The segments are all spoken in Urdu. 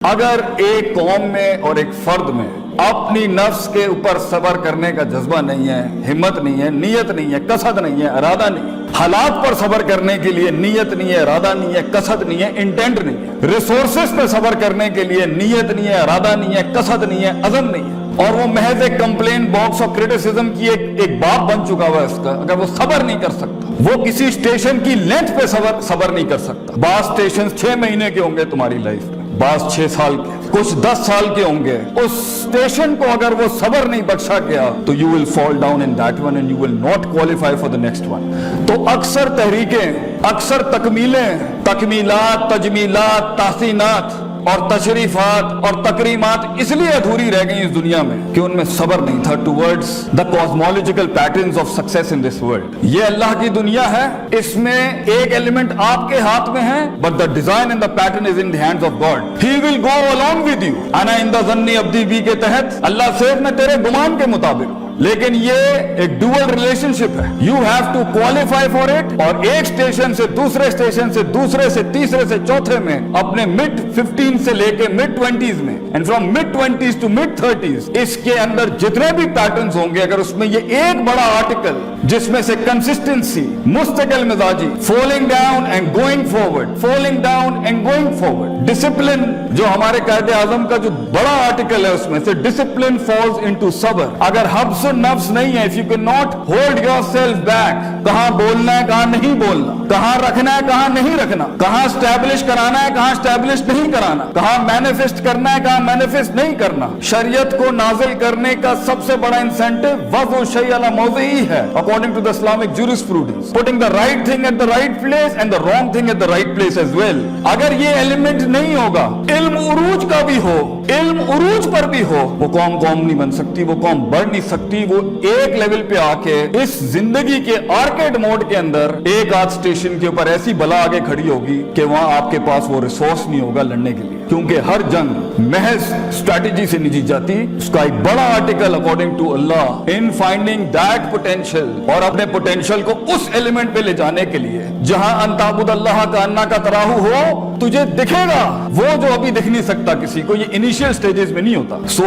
اگر ایک قوم میں اور ایک فرد میں اپنی نفس کے اوپر صبر کرنے کا جذبہ نہیں ہے، ہمت نہیں ہے، نیت نہیں ہے، قصد نہیں ہے، ارادہ نہیں ہے، حالات پر صبر کرنے کے لیے نیت نہیں ہے، ارادہ نہیں ہے، قصد نہیں ہے، انٹینٹ نہیں ہے، ریسورسز پہ صبر کرنے کے لیے نیت نہیں ہے، ارادہ نہیں ہے، قصد نہیں ہے، عزم نہیں ہے، اور وہ محض ایک کمپلین باکس اور کرٹیسزم کی ایک باب بن چکا ہوا ہے اس کا، اگر وہ صبر نہیں کر سکتا، وہ کسی اسٹیشن کی لینتھ پہ صبر نہیں کر سکتا۔ بعض اسٹیشن 6 مہینے کے ہوں گے تمہاری لائف میں، بعض 6 سال کے، کچھ 10 سال کے ہوں گے، اس اسٹیشن کو اگر وہ صبر نہیں بخشا گیا تو you will fall down in that one and you will not qualify for the next one۔ تو اکثر تحریکیں، اکثر تکمیلات، تجمیلات، تحسینات اور تشریفات اور تکریمات اس لیے ادھوری رہ گئی اس دنیا میں کہ ان میں صبر نہیں تھا towards the cosmological patterns of success in this world۔ یہ اللہ کی دنیا ہے، اس میں ایک ایلیمنٹ آپ کے ہاتھ میں ہے، but the design and the pattern is in the hands of God۔ He will go along with you۔ انا عند ظن عبدی بی کے تحت اللہ صرف میں تیرے گمان کے مطابق، لیکن یہ ایک ڈوئل ریلیشن شپ ہے، you have to qualify for it, اور ایک اسٹیشن سے دوسرے اسٹیشن سے دوسرے سے تیسرے سے چوتھے میں، اپنے mid 15 سے لے کے mid 20s میں، and from mid 20s to mid 30s، اس کے اندر جتنے بھی پیٹرنز ہوں گے، اگر اس میں یہ ایک بڑا آرٹیکل جس میں سے کنسسٹنسی، مستقل مزاجی، falling down and going forward, falling down and going forward, discipline جو ہمارے قائد اعظم کا جو بڑا آرٹیکل ہے اس میں سے ڈسپلن فالز انٹو صبر، اگر حبس نفس نہیں ہے، if you cannot hold yourself back، کہاں بولنا ہے کہاں نہیں بولنا، کہاں رکھنا ہے کہاں نہیں رکھنا، کہاں اسٹیبلش کرانا ہے کہاں اسٹیبلش نہیں کرانا، کہاں مینیفیسٹ کرنا ہے کہاں مینیفیسٹ نہیں کرنا۔ شریعت کو نازل کرنے کا سب سے بڑا انسینٹو وضع الشیء علی موضعہ ہے، according to the Islamic jurisprudence، putting the right thing at the right place and the wrong thing at the right place as well۔ اگر یہ ایلیمنٹ نہیں ہوگا، علم عروج کا بھی ہو، علم عروج پر بھی ہو، وہ قوم نہیں بن سکتی، وہ قوم بڑھ نہیں سکتی۔ وہ ایک لیول پہ آ کے اس زندگی کے آرکیڈ موڈ کے اندر ایک آدھ اسٹیشن کے اوپر ایسی بلا آگے کھڑی ہوگی کہ وہاں آپ کے پاس وہ ریسورس نہیں ہوگا لڑنے کے لیے، کیونکہ ہر جنگ محض اسٹریٹجی سے نہیں جیت جاتی۔ اس کا ایک بڑا آرٹیکل اکارڈنگ ٹو اللہ ان فائنڈنگ دیٹ پوٹینشیل، اور اپنے پوٹینشیل کو اس ایلیمنٹ پہ لے جانے کے لیے جہاں ان تعبد اللہ کا انا کا تراہو ہو، تجھے دکھے گا وہ جو ابھی دکھ نہیں سکتا کسی کو، یہ انیشیل سٹیجز میں نہیں ہوتا۔ سو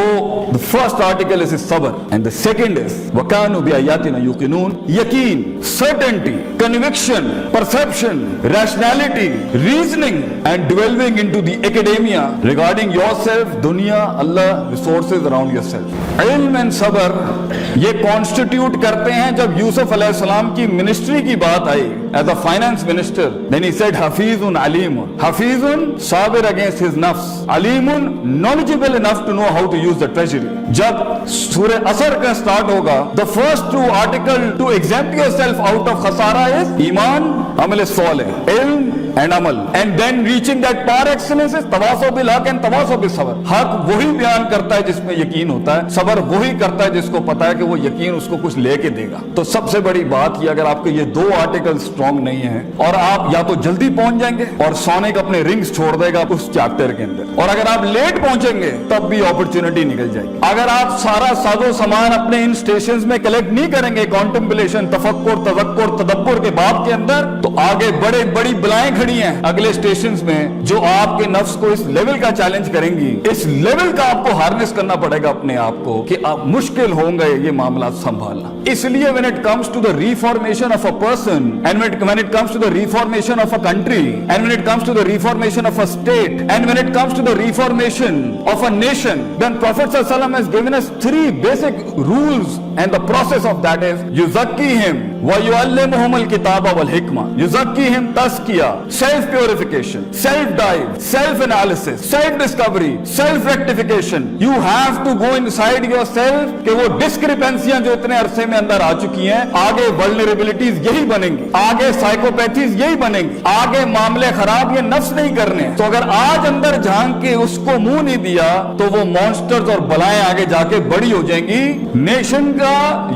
the first article is صبر and the second is وَكَانُوا بِآيَاتِنَا يُوقِنُونَ، یقین، certainty، conviction، perception، rationality، reasoning and delving into the academia regarding yourself، دنیا، اللہ، resources around yourself۔ علم and صبر یہ constitute کرتے ہیں۔ جب یوسف علیہ السلام کی منسٹری کی بات آئی as a finance minister، then he said Hafeez Aleem, Hafeez Sabir against his نفس، علیم knowledgeable enough to know how to use the treasury۔ جب سورہ عصر کا سٹارٹ ہوگا، the first two article to exempt yourself out of خسارہ is ایمان، عمل صالح، علم and عمل، and then reaching that par excellence is تواصوا بالحق and تواصوا بالصبر۔ حق وہی بیان کرتا ہے جس میں یقین ہوتا ہے، صبر وہی کرتا ہے جس کو پتا ہے کہ وہ یقین اس کو کچھ لے کے دے گا۔ تو سب سے بڑی بات یہ، اگر آپ کے یہ دو آرٹیکل سٹرونگ نہیں ہیں، اور آپ یا تو جلدی پہنچ جائیں گے اور سونک اپنے رنگز چھوڑ دے گا اس چیپٹر کے اندر، اور اگر آپ لیٹ پہنچیں گے تب بھی اپرچونٹی نکل جائے گی۔ اگر آپ سارا ساز و سامان اپنے ان سٹیشنز میں کلیکٹ نہیں کریں گے، کانٹمپلیشن، تفکر، تذکر، تدبر کے باب کے اندر، تو آگے بڑی بلائیں کھڑی ہیں اگلے سٹیشنز میں جو آپ کے نفس کو اس لیول کا چیلنج کریں گی، اس لیول کا آپ کو ہارنس کرنا پڑے گا اپنے آپ کو کہ آپ مشکل ہوں گے یہ معاملات سنبھالنا۔ اس لیے when it comes to the reformation of a person and when it comes to the reformation of a country and when it comes to the reformation of a state and when it comes to the reformation of a nation, then Prophet ﷺ has given us 3 basic rules, and the process of that is yuzakkihim wa yuallimuhum al-kitaba wal-hikmah۔ yuzakkihim tazkiyah، self purification، self dive، self analysis، self discovery، self rectification۔ you have to go inside yourself کہ وہ ڈسکریپنسیاں جو اتنے عرصے میں اندر آ چکی ہیں، آگے vulnerabilities یہی بنیں گی، آگے psychopathies یہی بنیں گی، آگے معاملے خراب یہ نفس نہیں کرنے۔ تو اگر آج اندر جھانک کے اس کو منہ نہیں دیا تو وہ مانسٹرز اور بلائیں آگے جا کے بڑی ہو جائیں گی۔ نیشن کا